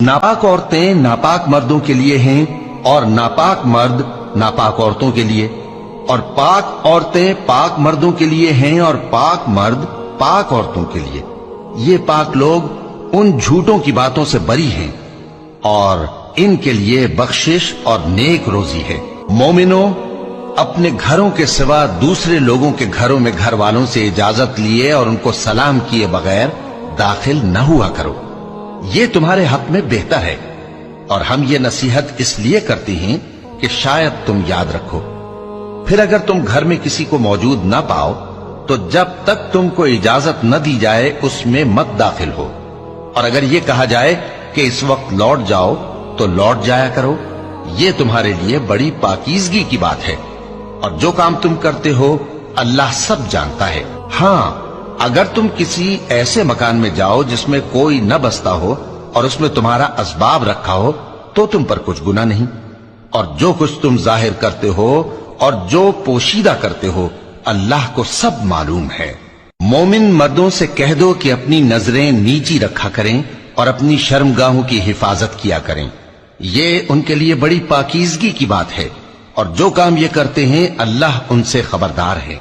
ناپاک عورتیں ناپاک مردوں کے لیے ہیں اور ناپاک مرد ناپاک عورتوں کے لیے، اور پاک عورتیں پاک مردوں کے لیے ہیں اور پاک مرد پاک عورتوں کے لیے۔ یہ پاک لوگ ان جھوٹوں کی باتوں سے بری ہیں اور ان کے لیے بخشش اور نیک روزی ہے۔ مومنوں، اپنے گھروں کے سوا دوسرے لوگوں کے گھروں میں گھر والوں سے اجازت لیے اور ان کو سلام کیے بغیر داخل نہ ہوا کرو، یہ تمہارے حق میں بہتر ہے، اور ہم یہ نصیحت اس لیے کرتے ہیں کہ شاید تم یاد رکھو۔ پھر اگر تم گھر میں کسی کو موجود نہ پاؤ تو جب تک تم کو اجازت نہ دی جائے اس میں مت داخل ہو، اور اگر یہ کہا جائے کہ اس وقت لوٹ جاؤ تو لوٹ جایا کرو، یہ تمہارے لیے بڑی پاکیزگی کی بات ہے، اور جو کام تم کرتے ہو اللہ سب جانتا ہے۔ ہاں، اگر تم کسی ایسے مکان میں جاؤ جس میں کوئی نہ بستا ہو اور اس میں تمہارا اسباب رکھا ہو تو تم پر کچھ گناہ نہیں، اور جو کچھ تم ظاہر کرتے ہو اور جو پوشیدہ کرتے ہو اللہ کو سب معلوم ہے۔ مومن مردوں سے کہہ دو کہ اپنی نظریں نیچی رکھا کریں اور اپنی شرمگاہوں کی حفاظت کیا کریں، یہ ان کے لیے بڑی پاکیزگی کی بات ہے، اور جو کام یہ کرتے ہیں اللہ ان سے خبردار ہے۔